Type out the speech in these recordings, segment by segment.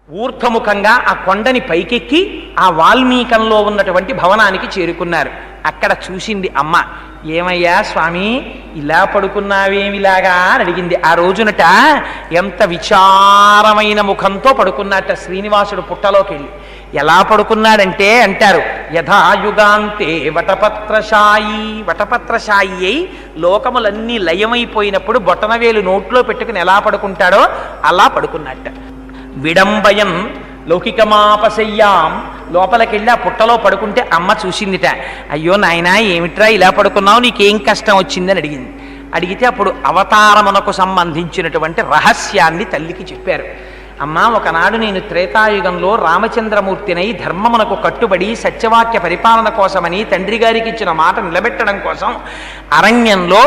ఊర్ధ్వముఖంగా ఆ కొండని పైకెక్కి ఆ వాల్మీకంలో ఉన్నటువంటి భవనానికి చేరుకున్నారు. అక్కడ చూసింది అమ్మ. ఏమయ్యా స్వామి, ఇలా పడుకున్నావేమిలాగా అని అడిగింది. ఆ రోజునట ఎంత విచారమైన ముఖంతో పడుకున్నట్ట శ్రీనివాసుడు పుట్టలోకి వెళ్ళి. ఎలా పడుకున్నాడంటే అంటారు, యథాయుగాంతే వటపత్రశాయి. వటపత్రశాయి అయి లోకములన్నీ లయమైపోయినప్పుడు బొటనవేలు నోట్లో పెట్టుకుని ఎలా పడుకుంటాడో అలా పడుకున్నట్ట. విడంబయం లౌకికమాపశయ్యాం. లోపలికెళ్ళి ఆ పుట్టలో పడుకుంటే అమ్మ చూసిందిట. అయ్యో నాయనా, ఏమిట్రా ఇలా పడుకున్నావు, నీకేం కష్టం వచ్చిందని అడిగింది. అడిగితే అప్పుడు అవతారమునకు సంబంధించినటువంటి రహస్యాన్ని తల్లికి చెప్పారు. అమ్మా, ఒకనాడు నేను త్రేతాయుగంలో రామచంద్రమూర్తినై ధర్మమునకు కట్టుబడి సత్యవాక్య పరిపాలన కోసమని తండ్రి గారికి ఇచ్చిన మాట నిలబెట్టడం కోసం అరణ్యంలో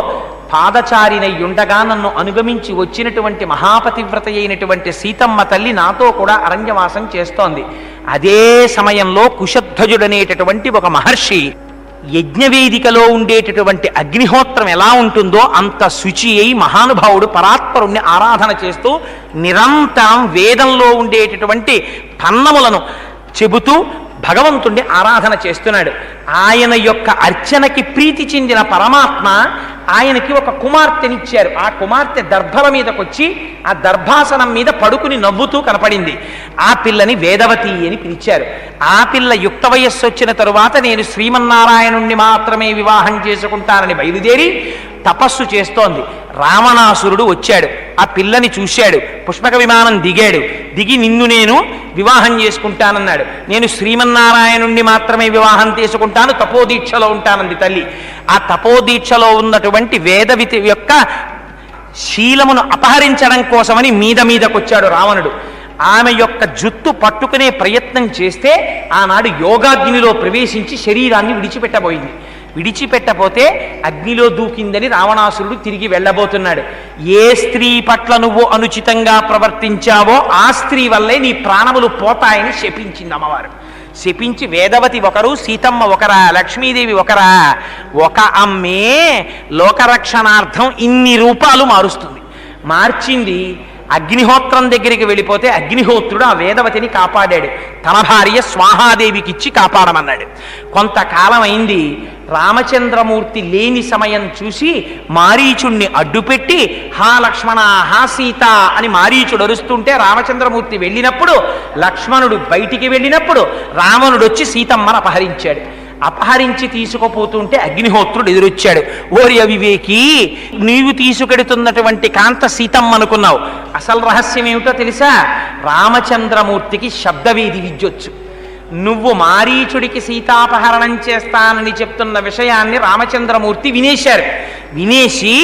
పాదచారినయ్యుండగా నన్ను అనుగమించి వచ్చినటువంటి మహాపతివ్రత అయినటువంటి సీతమ్మ తల్లి నాతో కూడా అరణ్యవాసం చేస్తోంది. అదే సమయంలో కుశధ్వజుడనేటటువంటి ఒక మహర్షి యజ్ఞవేదికలో ఉండేటటువంటి అగ్నిహోత్రం ఎలా ఉంటుందో అంత శుచి అయి మహానుభావుడు పరాత్పరుణ్ణి ఆరాధన చేస్తూ నిరంతరం వేదంలో ఉండేటటువంటి పన్నములను చెబుతూ భగవంతుణ్ణి ఆరాధన చేస్తున్నాడు. ఆయన యొక్క అర్చనకి ప్రీతి చెందిన పరమాత్మ ఆయనకి ఒక కుమార్తెనిచ్చారు. ఆ కుమార్తె దర్భల మీదకొచ్చి ఆ దర్భాసనం మీద పడుకుని నవ్వుతూ కనపడింది. ఆ పిల్లని వేదవతి అని పిలిచారు. ఆ పిల్ల యుక్త వయస్సు వచ్చిన తరువాత నేను శ్రీమన్నారాయణుణ్ణి మాత్రమే వివాహం చేసుకుంటానని బయలుదేరి తపస్సు చేస్తోంది. రావణాసురుడు వచ్చాడు, ఆ పిల్లని చూశాడు, పుష్పక విమానం దిగాడు. దిగి నిన్ను నేను వివాహం చేసుకుంటానన్నాడు. నేను శ్రీమన్నారాయణుణ్ణి మాత్రమే వివాహం చేసుకుంటాను, తపోదీక్షలో ఉంటానంది తల్లి. ఆ తపోదీక్షలో ఉన్నటువంటి వేదవితి యొక్క శీలమును అపహరించడం కోసమని మీదకొచ్చాడు రావణుడు. ఆమె యొక్క జుత్తు పట్టుకునే ప్రయత్నం చేస్తే ఆనాడు యోగాగ్నిలో ప్రవేశించి శరీరాన్ని విడిచిపెట్టబోయింది. విడిచిపెట్టపోతే అగ్నిలో దూకిందని రావణాసురుడు తిరిగి వెళ్ళబోతున్నాడు. ఏ స్త్రీ పట్ల నువ్వు అనుచితంగా ప్రవర్తించావో ఆ స్త్రీ వల్లే నీ ప్రాణములు పోతాయని శపించింది అమ్మవారు. శపించి వేదవతి ఒకరు, సీతమ్మ ఒకరా, లక్ష్మీదేవి ఒకరా? ఒక అమ్మే లోకరక్షణార్థం ఇన్ని రూపాలు మారుస్తుంది. మార్చింది. అగ్నిహోత్రం దగ్గరికి వెళ్ళిపోతే అగ్నిహోత్రుడు ఆ వేదవతిని కాపాడాడు. తన భార్య స్వాహాదేవికి ఇచ్చి కాపాడమన్నాడు. కొంతకాలం అయింది. రామచంద్రమూర్తి లేని సమయం చూసి మారీచుణ్ణి అడ్డుపెట్టి హా లక్ష్మణ, హా సీత అని మారీచుడు అరుస్తుంటే రామచంద్రమూర్తి వెళ్ళినప్పుడు, లక్ష్మణుడు బయటికి వెళ్ళినప్పుడు రావణుడు వచ్చి సీతమ్మను అపహరించాడు. అపహరించి తీసుకుపోతుంటే అగ్నిహోత్రుడు ఎదురొచ్చాడు. ఓరి అవివేకి, నీవు తీసుకెడుతున్నటువంటి కాంత సీతమ్మ అనుకున్నావు. అసలు రహస్యం ఏమిటో తెలుసా? రామచంద్రమూర్తికి శబ్దవేది విద్యొచ్చు. నువ్వు మారీచుడికి సీతాపహరణం చేస్తానని చెప్తున్న విషయాన్ని రామచంద్రమూర్తి వినేశారు. వినేసి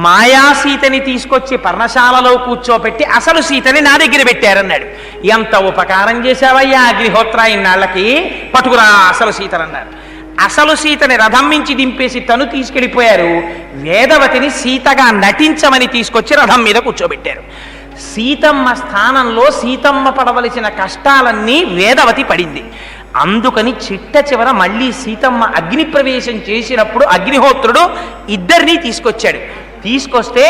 మాయాసీతని తీసుకొచ్చి పర్ణశాలలో కూర్చోపెట్టి అసలు సీతని నా దగ్గర పెట్టారన్నాడు. ఎంత ఉపకారం చేశావయ్యా అగ్నిహోత్ర, ఇన్నాళ్ళకి పట్టుకురా అసలు సీతనన్నారు. అసలు సీతని రథం మించి దింపేసి తను తీసుకెళ్ళిపోయారు. వేదవతిని సీతగా నటించమని తీసుకొచ్చి రథం మీద కూర్చోబెట్టారు. సీతమ్మ స్థానంలో సీతమ్మ పడవలసిన కష్టాలన్నీ వేదవతి పడింది. అందుకని చిట్ట చివర మళ్ళీ సీతమ్మ అగ్ని ప్రవేశం చేసినప్పుడు అగ్నిహోత్రుడు ఇద్దరినీ తీసుకొచ్చాడు. తీసుకొస్తే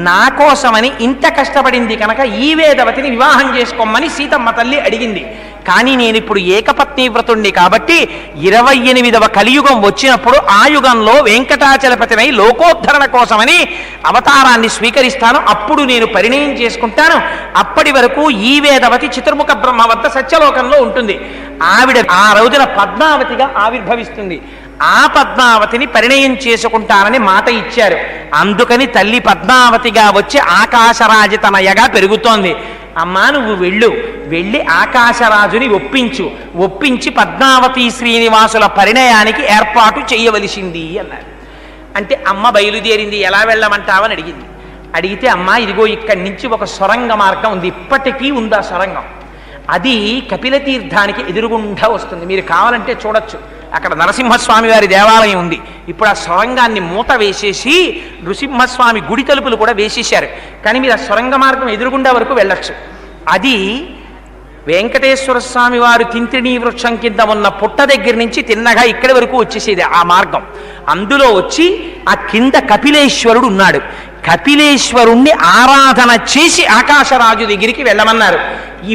నా కోసమని ఇంత కష్టపడింది కనుక ఈ వేదవతిని వివాహం చేసుకోమని సీతమ్మ తల్లి అడిగింది. కానీ నేను ఇప్పుడు ఏకపత్ని వ్రతుణ్ణి కాబట్టి 28వ కలియుగం వచ్చినప్పుడు ఆ యుగంలో వెంకటాచలపతినై లోకోద్ధరణ కోసమని అవతారాన్ని స్వీకరిస్తాను. అప్పుడు నేను పరిణయం చేసుకుంటాను. అప్పటి వరకు ఈ వేదవతి చతుర్ముఖ బ్రహ్మ వద్ద సత్యలోకంలో ఉంటుంది. ఆవిడ ఆ రోజున పద్మావతిగా ఆవిర్భవిస్తుంది. ఆ పద్మావతిని పరిణయం చేసుకుంటానని మాట ఇచ్చారు. అందుకని తల్లి పద్మావతిగా వచ్చి ఆకాశరాజతనయగా పెరుగుతోంది. అమ్మా, నువ్వు వెళ్ళి ఆకాశరాజుని ఒప్పించి పద్మావతి శ్రీనివాసుల పరిణయానికి ఏర్పాటు చేయవలసింది అన్నారు. అంటే అమ్మ బయలుదేరింది. ఎలా వెళ్ళమంటావని అడిగింది. అడిగితే అమ్మ, ఇదిగో ఇక్కడి నుంచి ఒక సొరంగ మార్గం ఉంది, ఇప్పటికీ ఉంది ఆ సొరంగం. అది కపిలతీర్థానికి ఎదురుగుండా వస్తుంది. మీరు కావాలంటే చూడొచ్చు. అక్కడ నరసింహస్వామి వారి దేవాలయం ఉంది. ఇప్పుడు ఆ సొరంగాన్ని మూత వేసేసి నృసింహస్వామి గుడి తలుపులు కూడా వేసేశారు. కానీ మీరు ఆ సొరంగ మార్గం ఎదురుగుండా వరకు వెళ్ళొచ్చు. అది వెంకటేశ్వర స్వామి వారు తింత్రిణీ వృక్షం కింద ఉన్న పుట్ట దగ్గర నుంచి తిన్నగా ఇక్కడి వరకు వచ్చేసేది ఆ మార్గం. అందులో వచ్చి ఆ కింద కపిలేశ్వరుడు ఉన్నాడు. కపిలేశ్వరుణ్ణి ఆరాధన చేసి ఆకాశరాజు దగ్గరికి వెళ్ళమన్నారు.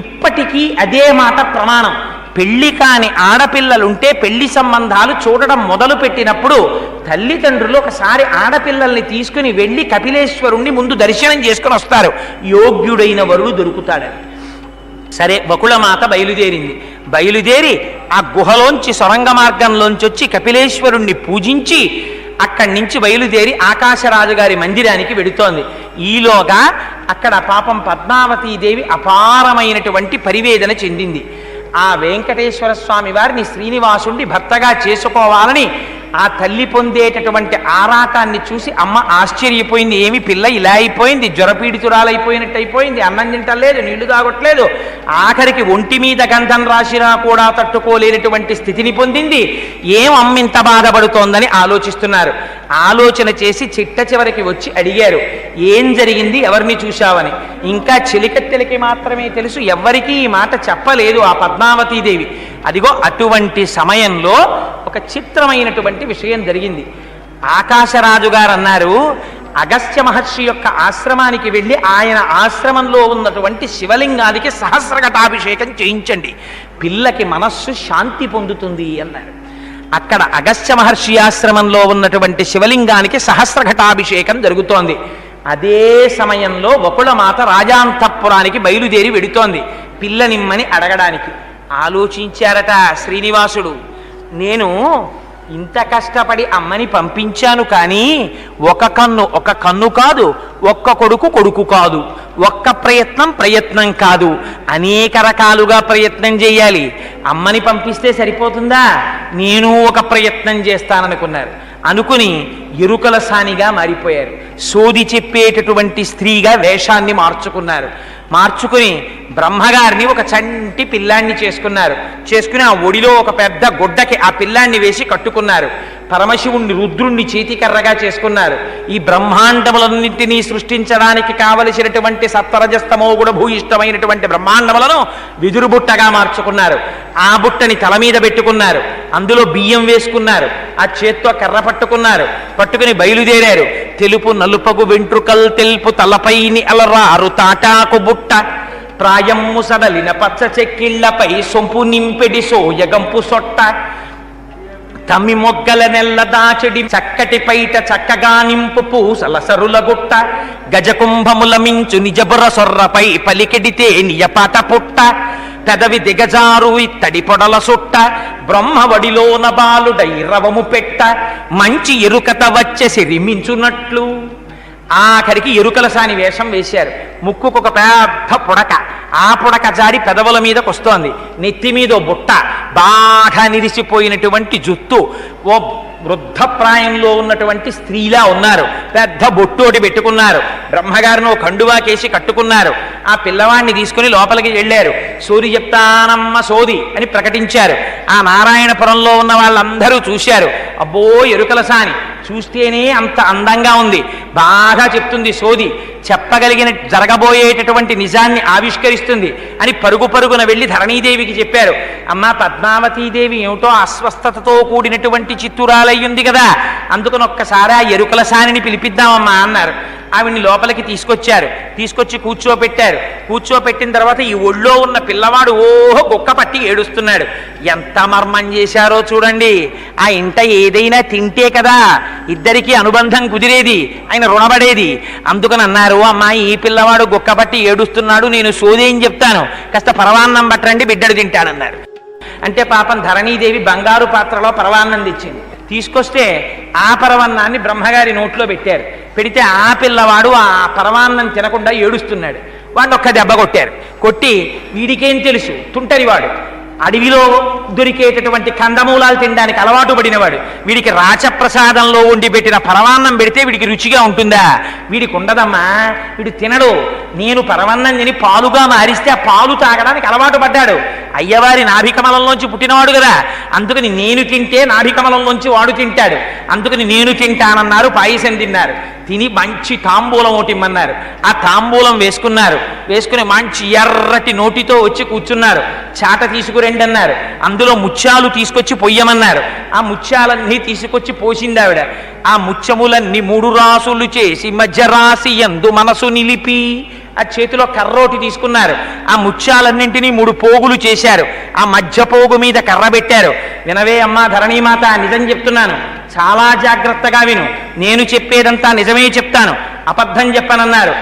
ఇప్పటికీ అదే మాట ప్రమాణం. పెళ్లి కాని ఆడపిల్లలుంటే పెళ్లి సంబంధాలు చూడడం మొదలు పెట్టినప్పుడు తల్లిదండ్రులు ఒకసారి ఆడపిల్లల్ని తీసుకుని వెళ్ళి కపిలేశ్వరుణ్ణి ముందు దర్శనం చేసుకుని వస్తారు, యోగ్యుడైన వరుడు దొరుకుతాడని. సరే, బకుళమాత బయలుదేరి ఆ గుహలోంచి సొరంగ మార్గంలోంచి వచ్చి కపిలేశ్వరుణ్ణి పూజించి అక్కడి నుంచి బయలుదేరి ఆకాశరాజు గారి మందిరానికి వెడుతోంది. ఈలోగా అక్కడ పాపం పద్మావతీదేవి అపారమైనటువంటి పరివేదన చెందింది. ఆ వెంకటేశ్వర స్వామి వారిని శ్రీనివాసుణ్ణి భర్తగా చేసుకోవాలని ఆ తల్లి పొందేటటువంటి ఆరాటాన్ని చూసి అమ్మ ఆశ్చర్యపోయింది. ఏమి పిల్ల ఇలా అయిపోయింది, జ్వరపీడితురాలైపోయినట్టు అయిపోయింది, అన్నం తింటలేదు, నీళ్లు తాగట్లేదు, ఆఖరికి ఒంటి మీద గంధం రాసినా కూడా తట్టుకోలేనటువంటి స్థితిని పొందింది. ఏం అమ్మింత బాధపడుతోందని ఆలోచిస్తున్నారు. ఆలోచన చేసి చిట్ట చివరికి వచ్చి అడిగారు, ఏం జరిగింది, ఎవరిని చూశావని. ఇంకా చెలికత్తెలకి మాత్రమే తెలుసు, ఎవ్వరికీ ఈ మాట చెప్పలేదు ఆ పద్మావతీదేవి. అదిగో అటువంటి సమయంలో ఒక చిత్రమైనటువంటి విషయం జరిగింది. ఆకాశరాజు గారు అన్నారు, అగస్త్య మహర్షి యొక్క ఆశ్రమానికి వెళ్ళి ఆయన ఆశ్రమంలో ఉన్నటువంటి శివలింగానికి సహస్రఘటాభిషేకం చేయించండి, పిల్లకి మనస్సు శాంతి పొందుతుంది అన్నారు. అక్కడ అగస్త్య మహర్షి ఆశ్రమంలో ఉన్నటువంటి శివలింగానికి సహస్రఘటాభిషేకం జరుగుతోంది. అదే సమయంలో వకుళమాత రాజాంతఃపురానికి బయలుదేరి వెడుతోంది పిల్లనిమ్మని అడగడానికి. ఆలోచించారట శ్రీనివాసుడు, నేను ఇంత కష్టపడి అమ్మని పంపించాను, కానీ ఒక కన్ను కాదు, ఒక్క కొడుకు కాదు, ఒక్క ప్రయత్నం కాదు, అనేక రకాలుగా ప్రయత్నం చేయాలి. అమ్మని పంపిస్తే సరిపోతుందా, నేను ఒక ప్రయత్నం చేస్తాననుకున్నారు. అనుకుని ఎరుకల సానిగా మారిపోయారు. సోది చెప్పేటటువంటి స్త్రీగా వేషాన్ని మార్చుకుని బ్రహ్మగారిని ఒక చంటి పిల్లాన్ని చేసుకుని ఆ ఒడిలో ఒక పెద్ద గుడ్డకి ఆ పిల్లాన్ని వేసి కట్టుకున్నారు. పరమశివుణ్ణి రుద్రుణ్ణి చేతికర్రగా చేసుకున్నారు. ఈ బ్రహ్మాండములన్నింటినీ సృష్టించడానికి కావలసినటువంటి సత్వరజస్తమో గుణ భూయిష్టమైనటువంటి బ్రహ్మాండములను విదురు బుట్టగా మార్చుకున్నారు. ఆ బుట్టని తల మీద పెట్టుకున్నారు, అందులో బియ్యం వేసుకున్నారు, ఆ చేత్తో కర్ర పట్టుకుని బయలుదేరారు. తెలుపు నలుపగు వెంట్రుకల్ తెలుపు తలపైని అలరారు తాటాకు బుట్ట, ప్రాయమ్ము సడలిన పచ్చ చెక్కిళ్లపై సొంపు నింపెడి సోయగంపు సొట్ట, తమ్మి మొగ్గల నెల్ల దాచడి చక్కటి పైట చక్కగా నింపు పూసల సరుల గుట్ట, గజకుంభముల మించు నిజబుర సొర్రపై పలికెడితే నియపాట పుట్ట, పెదవి దిగజారు ఇత్తడి పొడల సుట్ట, బ్రహ్మవడిలోన బాలుడై రవము పెట్ట, మంచి ఎరుకత వచ్చే సిరిమించునట్లు. ఆఖరికి ఎరుకల సాని వేషం వేశారు. ముక్కుకు ఒక పెద్ద పుడక, ఆ పుడక జారి పెదవుల మీదకి వస్తోంది. నెత్తి మీద బుట్ట, బాగా నిరిసిపోయినటువంటి జుత్తు, ఓ వృద్ధప్రాయంలో ఉన్నటువంటి స్త్రీలా ఉన్నారు. పెద్ద బొట్టోటి పెట్టుకున్నారు. బ్రహ్మగారిని ఓ కండువాకేసి కట్టుకున్నారు. ఆ పిల్లవాడిని తీసుకుని లోపలికి వెళ్ళారు. సోది చెప్తానమ్మ సోది అని ప్రకటించారు. ఆ నారాయణపురంలో ఉన్న వాళ్ళందరూ చూశారు. అబ్బో, ఎరుకల సాని చూస్తేనే అంత అందంగా ఉంది, బాగా చెప్తుంది సోది, చెప్పగలిగిన జరగబోయేటటువంటి నిజాన్ని ఆవిష్కరిస్తుంది అని పరుగున వెళ్ళి ధరణీదేవికి చెప్పారు. అమ్మా, పద్మావతీదేవి ఏమిటో అస్వస్థతతో కూడినటువంటి చిత్తురాలయ్యింది కదా, అందుకని ఒక్కసారి ఆ ఎరుకల సానిని పిలిపిద్దామమ్మా అన్నారు. ఆవిడ్ని లోపలికి తీసుకొచ్చి కూర్చోపెట్టిన తర్వాత ఈ ఒళ్ళో ఉన్న పిల్లవాడు ఓహో గుక్క పట్టి ఏడుస్తున్నాడు. ఎంత మర్మం చేశారో చూడండి. ఆ ఇంట ఏదైనా తింటే కదా ఇద్దరికీ అనుబంధం కుదిరేది, ఆయన రుణపడేది. అందుకని అన్నారు, అమ్మా ఈ పిల్లవాడు గుక్క పట్టి ఏడుస్తున్నాడు, నేను సోదేం చెప్తాను, కాస్త పరవాన్నం పట్టండి, బిడ్డడు తింటానన్నారు. అంటే పాపం ధరణీదేవి బంగారు పాత్రలో పరవాన్నం తెచ్చింది. తీసుకొస్తే ఆ పరవాన్నాన్ని బ్రహ్మగారి నోట్లో పెడితే ఆ పిల్లవాడు ఆ పరమాన్నం తినకుండా ఏడుస్తున్నాడు. వాడిని ఒక్క దెబ్బ కొట్టి, వీడికేం తెలుసు, తుంటరివాడు, అడవిలో దొరికేటటువంటి కందమూలాలు తినడానికి అలవాటు పడినవాడు, వీడికి రాచప్రసాదంలో ఉండి పెట్టిన పరమాన్నం పెడితే వీడికి రుచిగా ఉంటుందా, వీడికి ఉండదమ్మా, వీడు తినడు. నేను పరమాన్నం తిని పాలుగా మారిస్తే ఆ పాలు తాగడానికి అలవాటు పడ్డాడు. అయ్యవారి నాభికమలంలోంచి పుట్టినవాడు కదా, అందుకని నేను తింటే నాభికమలంలోంచి వాడు తింటాడు, అందుకని నేను తింటానన్నారు. పాయసం తిన్నారు. తిని మంచి తాంబూలం ఒకటి ఇమ్మన్నారు. ఆ తాంబూలం వేసుకున్నారు. వేసుకుని మంచి ఎర్రటి నోటితో వచ్చి కూర్చున్నారు. చాట తీసుకురండి అన్నారు. అందులో ముత్యాలు తీసుకొచ్చి పొయ్యమన్నారు. ఆ ముత్యాలన్నీ తీసుకొచ్చి పోసింది ఆవిడ. ఆ ముత్యములన్నీ 3 రాసులు చేసి మధ్య రాసి యందు మనసు నిలిపి, ఆ చేతిలో కర్రోటి తీసుకున్నారు. ఆ ముత్యాలన్నింటినీ 3 పోగులు చేశారు. ఆ మధ్య పోగు మీద కర్ర పెట్టారు. వినవే అమ్మా ధరణీమాత, నిజం చెప్తున్నాను, చాలా జాగ్రత్తగా విను. నేను చెప్పేదంతా నిజమే చెప్తాను, అబద్ధం చెప్పనన్నారు.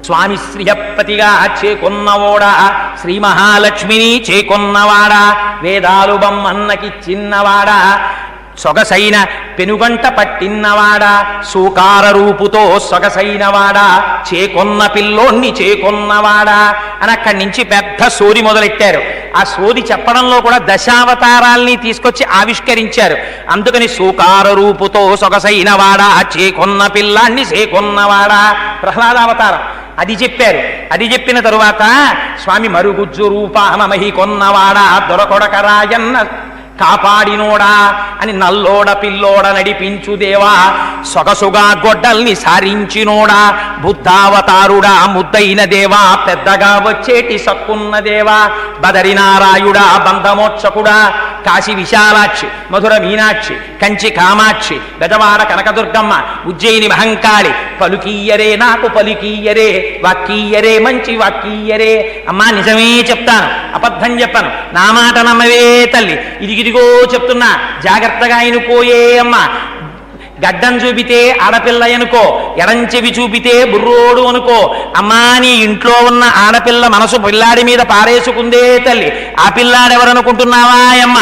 స్వామి శ్రీయపతిగా చేకొన్నవాడా, శ్రీ మహాలక్ష్మిని చేకొన్నవాడా, వేదాలు బమ్మన్నకి చిన్నవాడా, సొగసైన పెనుగంట పట్టిన్నవాడా, సూకార రూపుతో సొగసైనవాడా, చేకొన్న పిల్లోన్ని చేకొన్నవాడా అని అక్కడి నుంచి పెద్ద సోది మొదలెట్టారు. ఆ సోది చెప్పడంలో కూడా దశావతారాల్ని తీసుకొచ్చి ఆవిష్కరించారు. అందుకని సూకార రూపుతో సొగసైనవాడా, చేకొన్న పిల్లాన్ని చేకొన్నవాడా, ప్రహ్లాదావతారం అది చెప్పారు. అది చెప్పిన తరువాత స్వామి మరుగుజ్జు రూపామహి కొన్నవాడా, దొరకొడకరాయన్న కాపాడినోడా అని నల్లోడ పిల్లోడ నడిపించు దేవా, సొగసుగా గొడ్డల్ని సారించినోడా, బుద్ధావతారుడా ముద్దైన దేవా, పెద్దగా వచ్చేటి సక్కున్న దేవా, బదరినారాయుడా బంధమోక్షకుడా, కాశీ విశాలాక్షి, మధుర మీనాక్షి, కంచి కామాక్షి, బెజవాడ కనకదుర్గమ్మ, ఉజ్జయిని మహంకాళి, పలుకీయరే నాకు పలుకీయరే, వాక్కీయరే మంచి వాక్కీయరే. అమ్మా నిజమే చెప్తాను, అబద్ధం చెప్పను, నా మాట నమ్మవే తల్లి. ఇదిగో చెప్తున్నా, జాగ్రత్తగా అయినుకోయే అమ్మా. గడ్డం చూపితే ఆడపిల్ల అనుకో, ఎడంచెవి చూపితే బుర్రోడు అనుకో. అమ్మా నీ ఇంట్లో ఉన్న ఆడపిల్ల మనసు పిల్లాడి మీద పారేసుకుందే తల్లి. ఆ పిల్లాడెవరనుకుంటున్నావా అమ్మ?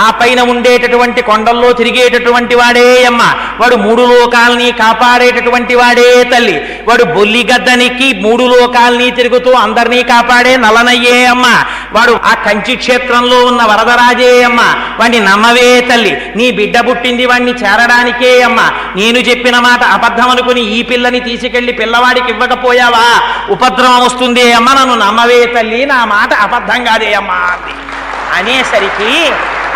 ఆ పైన ఉండేటటువంటి కొండల్లో తిరిగేటటువంటి వాడే అమ్మ. వాడు 3 లోకాల్ని కాపాడేటటువంటి వాడే తల్లి. వాడు బొల్లిగద్దనికి 3 లోకాల్ని తిరుగుతూ అందరినీ కాపాడే నలనయ్యే అమ్మ. వాడు ఆ కంచి క్షేత్రంలో ఉన్న వరదరాజే అమ్మ. వాడిని నమ్మవే తల్లి. నీ బిడ్డ పుట్టింది వాడిని చేరడానికే అమ్మ. నేను చెప్పిన మాట అబద్ధం అనుకుని ఈ పిల్లని తీసుకెళ్లి పిల్లవాడికి ఇవ్వకపోయావా ఉపద్రవం వస్తుంది అమ్మ, నన్ను నమ్మవే తల్లి, నా మాట అబద్ధం కాదే అమ్మా అనేసరికి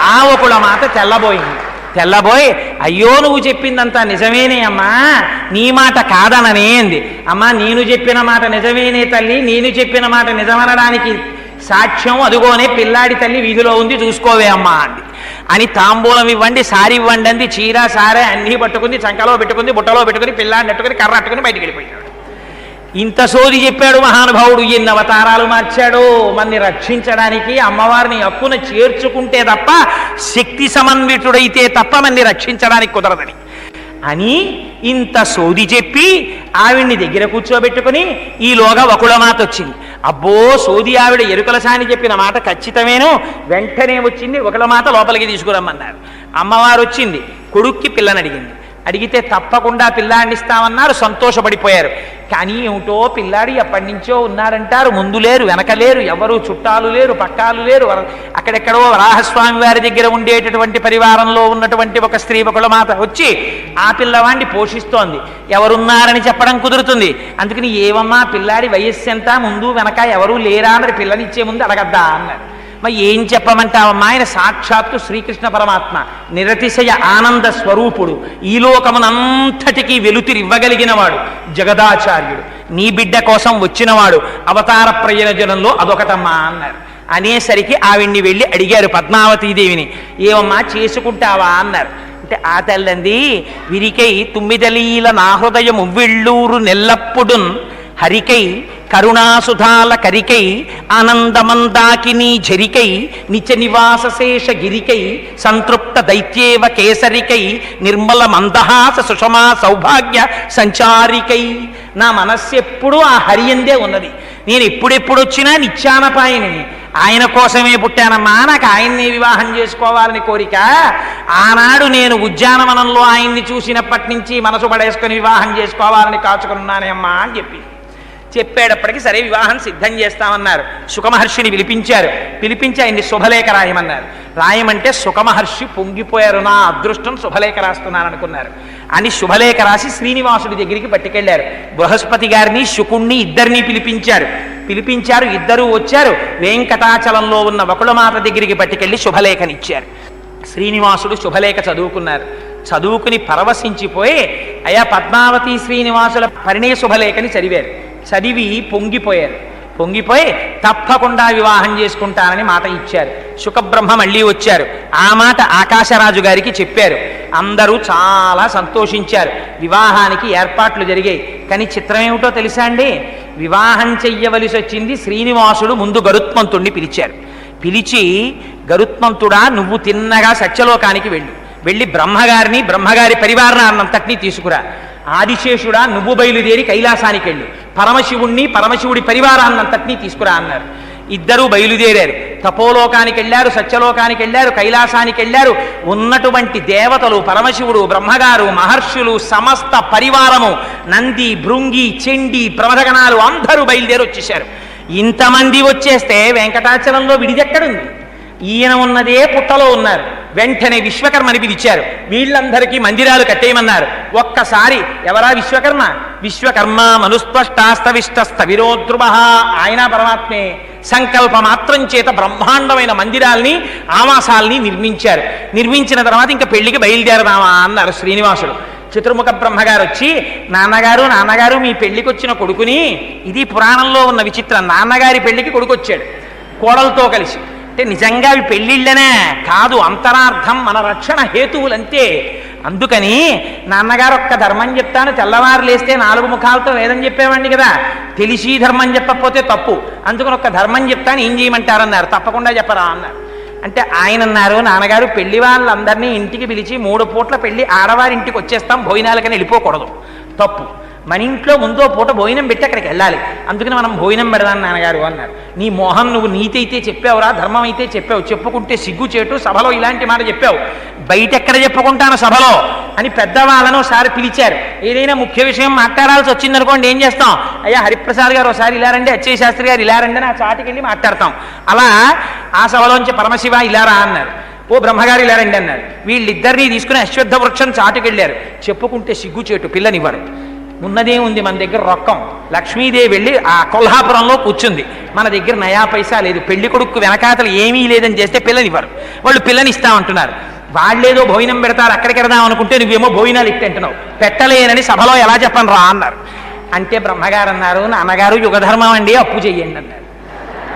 ఆ ఒకళ్ళ మాట తెల్లబోయింది. తెల్లబోయి అయ్యో నువ్వు చెప్పిందంతా నిజమేనే అమ్మా, నీ మాట కాదననేంది. అమ్మా నేను చెప్పిన మాట నిజమేనే తల్లి, నేను చెప్పిన మాట నిజమనడానికి సాక్ష్యం అదుగోనే పిల్లాడి తల్లి వీధిలో ఉంది, చూసుకోవే అమ్మా అంది. అని తాంబూలం ఇవ్వండి, సారి ఇవ్వండి అంది. చీర సారే అన్నీ పట్టుకుంది, చంకలో పెట్టుకుంది, బుట్టలో పెట్టుకుని, పిల్లాడిని పెట్టుకుని కర్ర అట్టుకుని బయటికి వెళ్ళిపోయాడు. ఇంత సోది చెప్పాడు మహానుభావుడు. ఎన్ని అవతారాలు మార్చాడు మన్ని రక్షించడానికి. అమ్మవారిని హక్కున చేర్చుకుంటే తప్ప, శక్తి సమన్వితుడైతే తప్ప మన్ని రక్షించడానికి కుదరదని అని ఇంత సోది చెప్పి ఆవిడ్ని దగ్గర కూర్చోబెట్టుకుని ఈలోగా వకుళమాత వచ్చింది. అబ్బో సోది ఆవిడ ఎరుకల సాని చెప్పిన మాట ఖచ్చితమేను. వెంటనే వచ్చింది వకుళమాత, లోపలికి తీసుకురమ్మన్నారు. అమ్మవారు వచ్చింది, కొడుక్కి పిల్లని అడిగింది. అడిగితే తప్పకుండా పిల్లాడిని ఇస్తామన్నారు. సంతోషపడిపోయారు. కానీ ఏమిటో పిల్లాడి ఎప్పటి నుంచో ఉన్నారంటారు, ముందు లేరు వెనక లేరు, ఎవరు చుట్టాలు లేరు పక్కాలు లేరు. అక్కడెక్కడో వరాహస్వామి వారి దగ్గర ఉండేటటువంటి పరివారంలో ఉన్నటువంటి ఒక స్త్రీ వకుళమాత వచ్చి ఆ పిల్లవాడిని పోషిస్తోంది. ఎవరున్నారని చెప్పడం కుదురుతుంది. అందుకని ఏవమ్మా పిల్లాడి వయస్సు ఎంత, ముందు వెనక ఎవరూ లేరా అన్నది పిల్లనిచ్చే ముందు అడగద్దా అన్నారు. మరి ఏం చెప్పమంటావమ్మా, ఆయన సాక్షాత్తు శ్రీకృష్ణ పరమాత్మ, నిరతిశయ ఆనంద స్వరూపుడు, ఈ లోకమునంతటికీ వెలుతిరివ్వగలిగిన వాడు, జగదాచార్యుడు, నీ బిడ్డ కోసం వచ్చినవాడు, అవతార ప్రయోజనంలో అదొకటమ్మా అన్నారు. అనేసరికి ఆవిడ్ని వెళ్ళి అడిగారు పద్మావతీదేవిని, ఏమమ్మా చేసుకుంటావా అన్నారు. అంటే ఆ తల్లంది, విరికై తుమ్మిదలీల నా హృదయము విళ్ళూరు నెల్లప్పుడున్ హరికై కరుణాసుధాల కరికై ఆనందమందాకినీ ఝరికై నిత్య నివాసశేష గిరికై సంతృప్త దైత్యేవ కేసరికై నిర్మల మందహాస సుషమా సౌభాగ్య సంచారికై. నా మనస్సు ఎప్పుడూ ఆ హరియందే ఉన్నది. నేను ఎప్పుడెప్పుడు వచ్చినా నిత్యానపాయని, ఆయన కోసమే పుట్టానమ్మా, నాకు ఆయన్నే వివాహం చేసుకోవాలని కోరిక. ఆనాడు నేను ఉద్యానవనంలో ఆయన్ని చూసినప్పటి నుంచి మనసు పడేసుకొని వివాహం చేసుకోవాలని కాచుకున్నానే అమ్మా అని చెప్పేటప్పటికి సరే వివాహం సిద్ధం చేస్తామన్నారు. సుఖమహర్షిని పిలిపించి ఆయన్ని శుభలేఖ రాయమన్నారు. రాయమంటే సుఖమహర్షి పొంగిపోయారు. నా అదృష్టం శుభలేఖ రాస్తున్నాను అనుకున్నారు. అని శుభలేఖ రాసి శ్రీనివాసుడి దగ్గరికి పట్టుకెళ్లారు. బృహస్పతి గారిని శుకుణ్ణి ఇద్దరినీ పిలిపించారు. ఇద్దరూ వచ్చారు. వెంకటాచలంలో ఉన్న వకుళమాత దగ్గరికి పట్టుకెళ్లి శుభలేఖనిచ్చారు. శ్రీనివాసుడు శుభలేఖ చదువుకున్నారు. చదువుకుని పరవశించిపోయి అయ్యా పద్మావతి శ్రీనివాసుల పరిణయ శుభలేఖని చదివారు. చదివి పొంగిపోయి తప్పకుండా వివాహం చేసుకుంటానని మాట ఇచ్చారు. శుకబ్రహ్మ మళ్ళీ వచ్చారు. ఆ మాట ఆకాశరాజు గారికి చెప్పారు. అందరూ చాలా సంతోషించారు. వివాహానికి ఏర్పాట్లు జరిగాయి. కానీ చిత్రం ఏమిటో తెలుసా అండి? వివాహం చెయ్యవలసి వచ్చింది శ్రీనివాసుడు ముందు గరుత్మంతుణ్ణి పిలిచారు. పిలిచి, గరుత్మంతుడా, నువ్వు తిన్నగా సత్యలోకానికి వెళ్ళి బ్రహ్మగారి పరివారాన్నంతటినీ తీసుకురా. ఆదిశేషుడా, నువ్వు బయలుదేరి కైలాసానికి వెళ్ళు. పరమశివుడి పరివారాన్నంతటినీ తీసుకురా అన్నారు. ఇద్దరూ బయలుదేరారు. తపోలోకానికి వెళ్ళారు, సత్యలోకానికి వెళ్ళారు, కైలాసానికి వెళ్ళారు. ఉన్నటువంటి దేవతలు, పరమశివుడు, బ్రహ్మగారు, మహర్షులు, సమస్త పరివారము, నంది, భృంగి, చెండి, ప్రమథగణాలు అందరూ బయలుదేరి వచ్చేశారు. ఇంతమంది వచ్చేస్తే వెంకటాచలంలో విడిదెక్కడుంది? ఈయన ఉన్నదే పుట్టలో ఉన్నారు. వెంటనే విశ్వకర్మని పిలిచారు. వీళ్ళందరికీ మందిరాలు కట్టేయమన్నారు. ఒక్కసారి ఎవరా విశ్వకర్మ మనుస్పష్టాస్తవిష్టస్థవిరోద్రువ, ఆయన పరమాత్మే. సంకల్ప మాత్రం చేత బ్రహ్మాండమైన మందిరాల్ని, ఆవాసాల్ని నిర్మించారు. నిర్మించిన తర్వాత ఇంకా పెళ్లికి బయలుదేరదామా అన్నారు శ్రీనివాసుడు. చతుర్ముఖ బ్రహ్మగారు వచ్చి, నాన్నగారు మీ పెళ్లికి వచ్చిన కొడుకుని, ఇది పురాణంలో ఉన్న విచిత్రం, నాన్నగారి పెళ్లికి కొడుకొచ్చాడు కోడలతో కలిసి. అంటే నిజంగా అవి పెళ్ళిళ్ళనే కాదు, అంతరార్థం, మన రక్షణ హేతువులంతే. అందుకని నాన్నగారు ఒక్క ధర్మం చెప్తాను, తెల్లవారు లేస్తే 4 ముఖాలతో వేదం చెప్పేవాడిని కదా, తెలిసి ధర్మం చెప్పకపోతే తప్పు, అందుకని ఒక్క ధర్మం చెప్తాను, ఏం చేయమంటారన్నారు. తప్పకుండా చెప్పరా అన్నారు. అంటే ఆయన అన్నారు, నాన్నగారు పెళ్లి వాళ్ళందరినీ ఇంటికి పిలిచి 3 పూట్ల పెళ్లి ఆడవారింటికి వచ్చేస్తాం, భోజనాలకని వెళ్ళిపోకూడదు, తప్పు. మన ఇంట్లో ముందో పూట భోజనం పెట్టి అక్కడికి వెళ్ళాలి, అందుకని మనం భోజనం పెడదాం నాన్నగారు అన్నారు. నీ మోహన్, నువ్వు నీతి అయితే చెప్పావురా, ధర్మం అయితే చెప్పావు, చెప్పుకుంటే సిగ్గుచేటు, సభలో ఇలాంటి మాట చెప్పావు, బయట ఎక్కడ చెప్పుకుంటాను సభలో అని పెద్దవాళ్ళను ఒకసారి పిలిచారు. ఏదైనా ముఖ్య విషయం మాట్లాడాల్సి వచ్చిందనుకోండి, ఏం చేస్తాం? అయ్యా హరిప్రసాద్ గారు ఒకసారి ఇలా రండి, అచ్చయ్య శాస్త్రి గారు ఇలా రండి అని ఆ చాటికి వెళ్ళి మాట్లాడతాం. అలా ఆ సభలోంచి పరమశివ ఇలా రా అన్నారు, ఓ బ్రహ్మగారు ఇలా రండి అన్నారు. వీళ్ళిద్దరినీ తీసుకుని అశ్వత్థ వృక్షం చాటుకెళ్ళారు. చెప్పుకుంటే సిగ్గుచేటు, పిల్లనివ్వరు. ఉన్నదే ఉంది మన దగ్గర రొక్కం. లక్ష్మీదేవి వెళ్ళి ఆ కొల్హాపురంలో కూర్చుంది, మన దగ్గర నయా పైసా లేదు, పెళ్లి కొడుకు వెనకాతలు ఏమీ లేదని చేస్తే పిల్లనివ్వరు. వాళ్ళు పిల్లనిస్తామంటున్నారు. వాళ్ళేదో భోజనం పెడతారు, అక్కడికి వెడదాం అనుకుంటే నువ్వేమో భోజనాలు ఇట్టంటున్నావు, పెట్టలేనని సభలో ఎలా చెప్పను రా అన్నారు. అంటే బ్రహ్మగారు అన్నారు, నాన్నగారు యుగధర్మం అండి, అప్పు చెయ్యండి అన్నారు.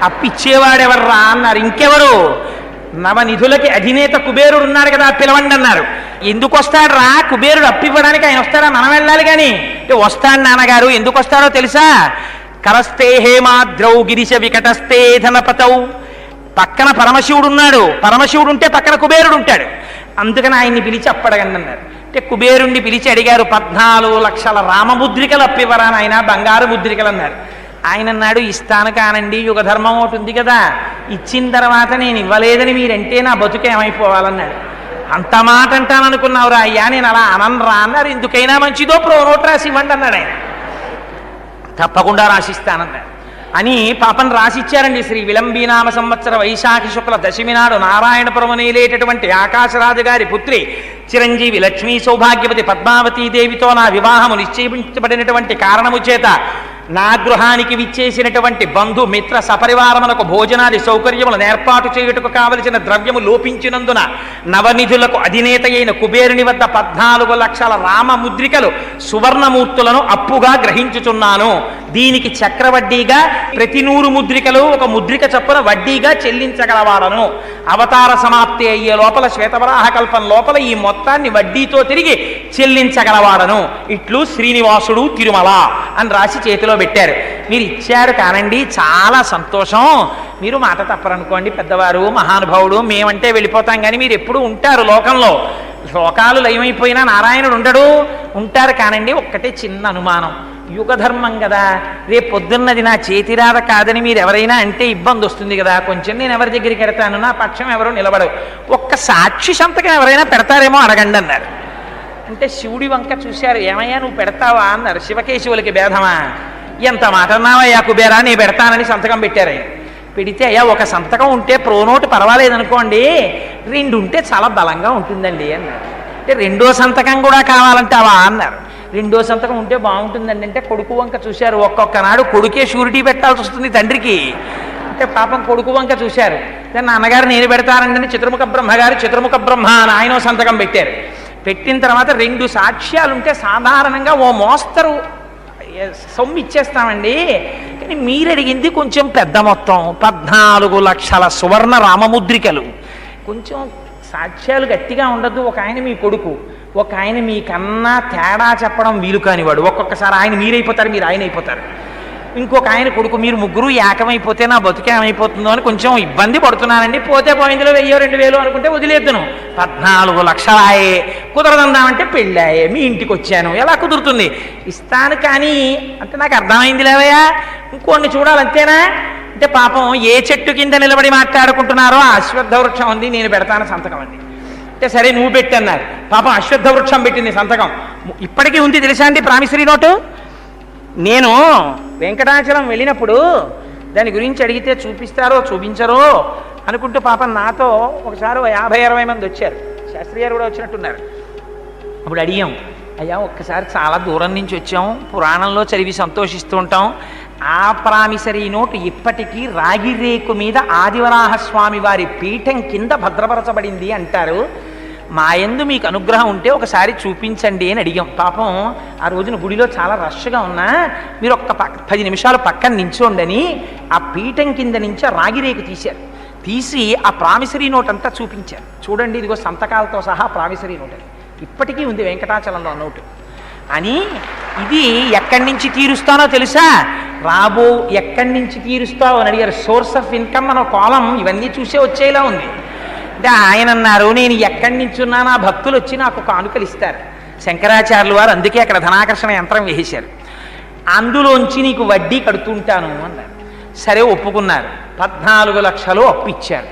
అప్పు ఇచ్చేవాడెవరు రా అన్నారు. ఇంకెవరు? నవనిధులకి అధినేత కుబేరుడు ఉన్నారు కదా, పిలవండి అన్నారు. ఎందుకు వస్తాడు రా కుబేరుడు? అప్పివ్వడానికి ఆయన వస్తాడా? మనం వెళ్ళాలి. కానీ అంటే వస్తాడు నాన్నగారు. ఎందుకు వస్తాడో తెలుసా? కరస్తే హేమాద్రౌ గిరిశ వికటస్తే ధనపతౌ. పక్కన పరమశివుడు ఉన్నాడు, పరమశివుడు ఉంటే పక్కన కుబేరుడు ఉంటాడు, అందుకని ఆయన్ని పిలిచి అప్పడగండి అన్నారు. అంటే కుబేరుణ్ణి పిలిచి అడిగారు, 14 లక్షల రామముద్రికలు అప్పివ్వరా నాయన, బంగారు ముద్రికలు అన్నారు. ఆయన అన్నాడు, ఇస్తాను కానండి, యుగధర్మం ఒకటి ఉంది కదా, ఇచ్చిన తర్వాత నేను ఇవ్వలేదని మీరంటే నా బతుకు ఏమైపోవాలన్నాడు. అంత మాట అంటాననుకున్నావురా అయ్యా, నేను అలా అననరా అన్నారు. ఎందుకైనా మంచిదో నోట్ రాసి ఇవ్వండి అన్నాడు ఆయన. తప్పకుండా రాసిస్తానన్నాడు అని పాపం రాసిచ్చారండి. శ్రీ విలంబీనామ సంవత్సర వైశాఖ శుక్ల దశమి నాడు నారాయణపురం నేలేటటువంటి ఆకాశరాజు గారి పుత్రి చిరంజీవి లక్ష్మీ సౌభాగ్యవతి పద్మావతీదేవితో నా వివాహము నిశ్చయించబడినటువంటి కారణము చేత నా గృహానికి విచ్చేసినటువంటి బంధు మిత్ర సపరివారములకు భోజనాది సౌకర్యములను ఏర్పాటు చేయుటకు కావలసిన ద్రవ్యము లోపించినందున నవనిధులకు అధినేత అయిన కుబేరుని వద్ద 14 లక్షల రామముద్రికలు సువర్ణమూర్తులను అప్పుగా గ్రహించుచున్నాను. దీనికి చక్రవడ్డీగా ప్రతి 100 ముద్రికలు 1 ముద్రిక చొప్పున వడ్డీగా చెల్లించగలవాడను. అవతార సమాప్తి అయ్యే లోపల, శ్వేతవరాహ కల్పం లోపల ఈ మొత్తాన్ని వడ్డీతో తిరిగి చెల్లించగలవాడను. ఇట్లు శ్రీనివాసుడు తిరుమల అని రాసి చేతిలో పెట్టారు. మీరు ఇచ్చారు కానండి, చాలా సంతోషం, మీరు మాట తప్పరనుకోండి, పెద్దవారు మహానుభావుడు, మేమంటే వెళ్ళిపోతాం, కానీ మీరు ఎప్పుడు ఉంటారు లోకంలో. లోకాలు లయమైపోయినా నారాయణుడు ఉంటారు కానండి. ఒక్కటే చిన్న అనుమానం, యుగధర్మం కదా, రేపు పొద్దున్నది నా చేతిరాద కాదని మీరు ఎవరైనా అంటే ఇబ్బంది వస్తుంది కదా, కొంచెం నేను ఎవరి దగ్గరికి పెడతాను, నా పక్షం ఎవరో నిలబడవు, ఒక్క సాక్షి సంతకం ఎవరైనా పెడతారేమో అడగండి అన్నారు. అంటే శివుడి వంక చూశారు, ఏమయ్యా నువ్వు పెడతావా అన్నారు. శివకేశవులకి భేదమా? ఎంత మాట అన్నావయ్యా కుబేరా, నేను పెడతానని సంతకం పెట్టారు. ఆయన పెడితే, అయ్యా ఒక సంతకం ఉంటే ప్రోనోటు పర్వాలేదనుకోండి, 2 ఉంటే చాలా బలంగా ఉంటుందండి అన్నారు. అంటే 2వ సంతకం కూడా కావాలంటావా అన్నారు. 2వ సంతకం ఉంటే బాగుంటుందండి అంటే కొడుకు వంక చూశారు. ఒక్కొక్క నాడు కొడుకే షూరిటీ పెట్టాల్సి వస్తుంది తండ్రికి. అంటే పాపం కొడుకు వంక చూశారు. నాన్నగారు నేను పెడతానండి చతుర్ముఖ బ్రహ్మగారు చతుర్ముఖ బ్రహ్మ అని ఆయన సంతకం పెట్టారు. పెట్టిన తర్వాత 2 సాక్ష్యాలు ఉంటే సాధారణంగా ఓ మోస్తరు సొమ్ము ఇచ్చేస్తామండి. కానీ మీరు అడిగింది కొంచెం పెద్ద మొత్తం, 14 లక్షల సువర్ణ రామముద్రికలు. కొంచెం సాక్ష్యాలు గట్టిగా ఉండదు. ఒక ఆయన మీ కొడుకు, ఒక ఆయన మీకన్నా తేడా చెప్పడం వీలు కానివాడు. ఒక్కొక్కసారి ఆయన మీరైపోతారు, మీరు ఆయన అయిపోతారు. ఇంకొక ఆయన కొడుకు, మీరు ముగ్గురు ఏకమైపోతే నా బతుకేమైపోతుందో అని కొంచెం ఇబ్బంది పడుతున్నానండి. పోతే పోయిందిలో 1000-2000 అనుకుంటే వదిలేద్దును. 14 లక్షలాయే, కుదరదందామంటే పెళ్ళాయే, మీ ఇంటికి వచ్చాను, ఎలా కుదురుతుంది? ఇస్తాను కానీ అంటే నాకు అర్థమైంది లేవయ్యా, ఇంకోడిని చూడాలంతేనా అంటే పాపం ఏ చెట్టు కింద నిలబడి మాట్లాడుకుంటున్నారో ఆ అశ్వత్థ వృక్షం ఉంది, నేను పెడతాను సంతకం అండి అంటే సరే నువ్వు పెట్టన్నారు. పాపం అశ్వత్థ వృక్షం పెట్టింది సంతకం. ఇప్పటికీ ఉంది తెలుసా అండి ప్రామిసరీ నోటు. నేను వెంకటాచలం వెళ్ళినప్పుడు దాని గురించి అడిగితే చూపిస్తారో చూపించరో అనుకుంటూ పాపం నాతో ఒకసారి 50-60 మంది వచ్చారు. శాస్త్రి గారు కూడా వచ్చినట్టున్నారు. అప్పుడు అడిగాం, అయ్యా ఒక్కసారి చాలా దూరం నుంచి వచ్చాం, పురాణంలో చదివి సంతోషిస్తూ ఉంటాం, ఆ ప్రామిసరీ నోటు ఇప్పటికీ రాగి రేకు మీద ఆదివరాహస్వామి వారి పీఠం కింద భద్రపరచబడింది అంటారు. మా యందు మీకు అనుగ్రహం ఉంటే ఒకసారి చూపించండి అని అడిగాం. పాపం ఆ రోజున గుడిలో చాలా రష్గా ఉన్నా మీరు 10 నిమిషాలు పక్కన నించోండని ఆ పీఠం కింద నుంచి రాగిరేకు తీశారు. తీసి ఆ ప్రామిసరీ నోట్ అంతా చూపించారు. చూడండి ఇదిగో సంతకాలతో సహా ప్రామిసరీ నోట్ అది ఇప్పటికీ ఉంది వెంకటాచలంలో నోటు అని. ఇది ఎక్కడి నుంచి తీరుస్తానో తెలుసా? ఎక్కడి నుంచి తీరుస్తావు అని అడిగారు. సోర్స్ ఆఫ్ ఇన్కమ్ మన కాలం ఇవన్నీ చూసే వచ్చేలా ఉంది. అంటే ఆయన అన్నారు, నేను ఎక్కడి నుంచి ఉన్నా నా భక్తులు వచ్చి నాకు కానుకలు ఇస్తారు. శంకరాచార్యులు వారు అందుకే అక్కడ ధనాకర్షణ యంత్రం వేసేశారు. అందులోంచి నీకు వడ్డీ కడుతుంటాను అన్నారు. సరే ఒప్పుకున్నారు. 14 లక్షలు అప్పు ఇచ్చారు.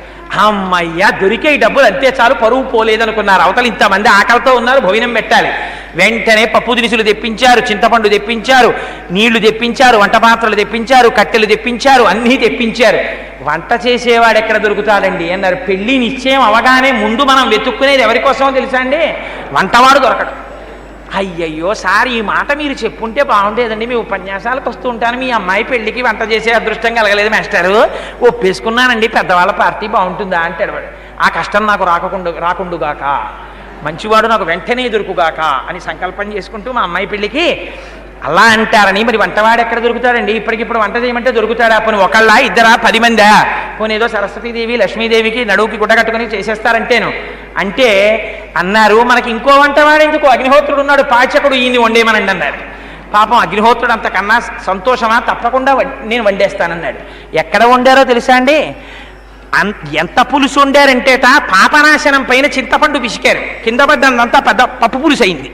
అమ్మయ్య దొరికే డబ్బులు అంతే చాలు, పరువు పోలేదనుకున్నారు. అవతల ఇంతమంది ఆకలితో ఉన్నారు, భోజనం పెట్టాలి. వెంటనే పప్పు దినుసులు తెప్పించారు, చింతపండు తెప్పించారు, నీళ్లు తెప్పించారు, వంట పాత్రలు తెప్పించారు, కట్టెలు తెప్పించారు, అన్నీ తెప్పించారు. వంట చేసేవాడు ఎక్కడ దొరుకుతాడండి అన్నారు. పెళ్లి నిశ్చయం అవగానే ముందు మనం వెతుక్కునేది ఎవరి కోసమో తెలుసా అండి? వంటవాడు దొరకడు. అయ్యయ్యో సార్ ఈ మాట మీరు చెప్పుంటే బాగుండేదండి, మీ ఉపన్యాసాలకు వస్తూ ఉంటాను, మీ అమ్మాయి పెళ్లికి వంట చేసే అదృష్టం కలగలేదు మాస్టారు, ఒప్పేసుకున్నానండి, పెద్దవాళ్ళ పార్టీ బాగుంటుందా అంటాడు వాడు. ఆ కష్టం నాకు రాకుండుగాక, మంచివాడు నాకు వెంటనే దొరుకుగాక అని సంకల్పం చేసుకుంటూ మా అమ్మాయి పెళ్లికి అలా అంటారని. మరి వంటవాడు ఎక్కడ దొరుకుతాడండి? ఇప్పటికిప్పుడు వంట చేయమంటే దొరుకుతాడా? పోనీ ఒకళ్ళ ఇద్దరా 10 మందా? పోనీ ఏదో సరస్వతీదేవి లక్ష్మీదేవికి నడువుకి గుడ్డ కట్టుకుని చేసేస్తారంటేను అంటే అన్నారు, మనకి ఇంకో వంటవాడు ఎందుకు, అగ్నిహోత్రుడు ఉన్నాడు, పాచకుడు, ఈయన్ని వండేయమనండి అన్నారు. పాపం అగ్నిహోత్రుడు అంతకన్నా సంతోషమా, తప్పకుండా నేను వండేస్తానన్నాడు. ఎక్కడ వండారో తెలుసా అండి? ఎంత పులుసు వండారంటేట పాపనాశనం పైన చింతపండు పిసికారు, కింద పడ్డంతా పెద్ద పప్పు పులుసు అయింది.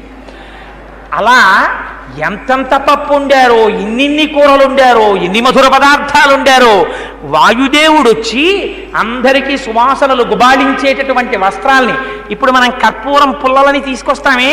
అలా ఎంతంత పప్పు ఉండారో, ఇన్నిన్ని కూరలు ఉండారో, ఎన్ని మధుర పదార్థాలు ఉండారో. వాయుదేవుడు వచ్చి అందరికీ సువాసనలు గుబాళించేటటువంటి వస్త్రాల్ని, ఇప్పుడు మనం కర్పూరం పుల్లలని తీసుకొస్తామే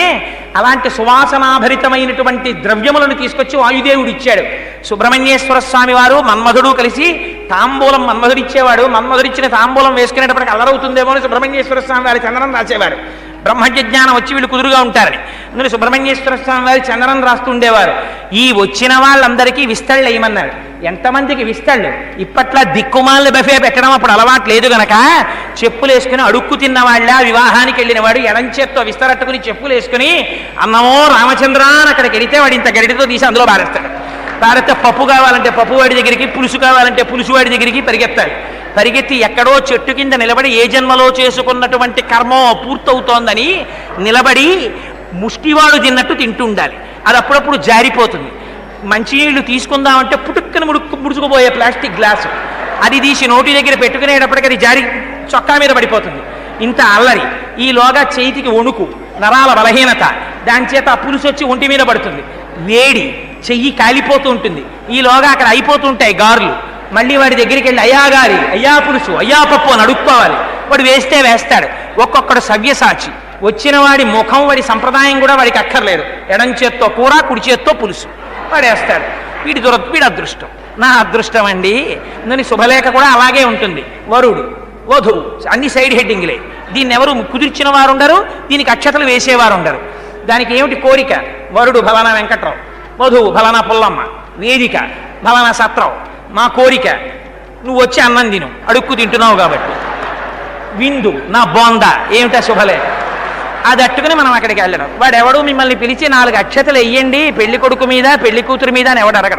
అలాంటి సువాసనాభరితమైనటువంటి ద్రవ్యములను తీసుకొచ్చి వాయుదేవుడు ఇచ్చాడు. సుబ్రహ్మణ్యేశ్వర స్వామి వారు మన్మధుడు కలిసి తాంబూలం మన్మధుడిచ్చేవాడు. మన్మధుడిచ్చిన తాంబూలం వేసుకునేటప్పటికి అల్లరవుతుందేమో అని సుబ్రహ్మణ్యేశ్వర స్వామి వారి చందనం రాసేవారు. బ్రహ్మజ్ఞ జ్ఞానం వచ్చి వీళ్ళు కుదురుగా ఉంటారని అందులో సుబ్రహ్మణ్యేశ్వర స్వామి వారి చందనం రాస్తూ ఉండేవారు. ఈ వచ్చిన వాళ్ళందరికీ విస్తళ్ళు వేయమన్నారు. ఎంతమందికి విస్తళ్ళు? ఇప్పట్లో దిక్కుమాలను బఫే పెట్టడం అప్పుడు అలవాటు లేదు గనక చెప్పులు వేసుకుని అడుక్కు తిన్నవాళ్ళ వివాహానికి వెళ్ళినవాడు ఎడంచేత్తో విస్తరట్టుకుని చెప్పులు వేసుకుని అన్నమో రామచంద్ర అని అక్కడికి వెళితే వాడు ఇంత గడితో తీసి అందులో బారేస్తాడు. బారేస్తే పప్పు కావాలంటే పప్పు వాడి దగ్గరికి, పులుసు కావాలంటే పులుసు వాడి దగ్గరికి పరిగెత్తాలి. పరిగెత్తి ఎక్కడో చెట్టు కింద నిలబడి ఏ జన్మలో చేసుకున్నటువంటి కర్మో పూర్తవుతోందని నిలబడి ముష్టివాడు తిన్నట్టు తింటూ ఉండాలి. అది అప్పుడప్పుడు జారిపోతుంది. మంచినీళ్ళు తీసుకుందామంటే పుట్టుక్కని ముడుచుకుపోయే ప్లాస్టిక్ గ్లాసు అది తీసి నోటి దగ్గర పెట్టుకునేటప్పటికి అది జారి చొక్కా మీద పడిపోతుంది. ఇంత అల్లరి. ఈలోగా చేతికి వణుకు, నరాల బలహీనత, దాని చేత ఆ పులుసు వచ్చి ఒంటి మీద పడుతుంది. వేడి, చెయ్యి కాలిపోతూ ఉంటుంది. ఈలోగా అక్కడ అయిపోతుంటాయి గారులు. మళ్ళీ వాడి దగ్గరికి వెళ్ళి అయ్యా గారి, అయ్యా పులుసు, అయ్యా పప్పు అని అడుక్కోవాలి. వాడు వేస్తే వేస్తాడు. ఒక్కొక్కడు సవ్యసాచి. వచ్చిన వాడి ముఖం, వాడి సంప్రదాయం కూడా వాడికి అక్కర్లేదు. ఎడం చేత్తో కూర, కుడి చేత్తో పులుసు వాడేస్తాడు. వీడి అదృష్టం. నా అదృష్టం అండి. అందుని శుభలేఖ కూడా అలాగే ఉంటుంది. వరుడు, వధువు అన్ని సైడ్ హెడ్డింగ్లే. దీన్ని ఎవరు కుదిర్చిన వారు ఉండరు, దీనికి అక్షతలు వేసేవారు ఉండరు. దానికి ఏమిటి కోరిక? వరుడు ఫలానా వెంకట్రావు, వధువు ఫలానా పుల్లమ్మ, వేదిక ఫలానా సత్రావు. మా కోరిక నువ్వు వచ్చి అన్నం తిను, అడుక్కు తింటున్నావు కాబట్టి. విందు నా బోందా. ఏమిటా శుభలేఖ? అది అట్టుకుని మనం అక్కడికి వెళ్ళడం. వాడెవడు మిమ్మల్ని పిలిచి 4 అక్షతలు వెయ్యండి పెళ్లి కొడుకు మీద పెళ్లి కూతురు మీద అని ఎవడు అడగడం.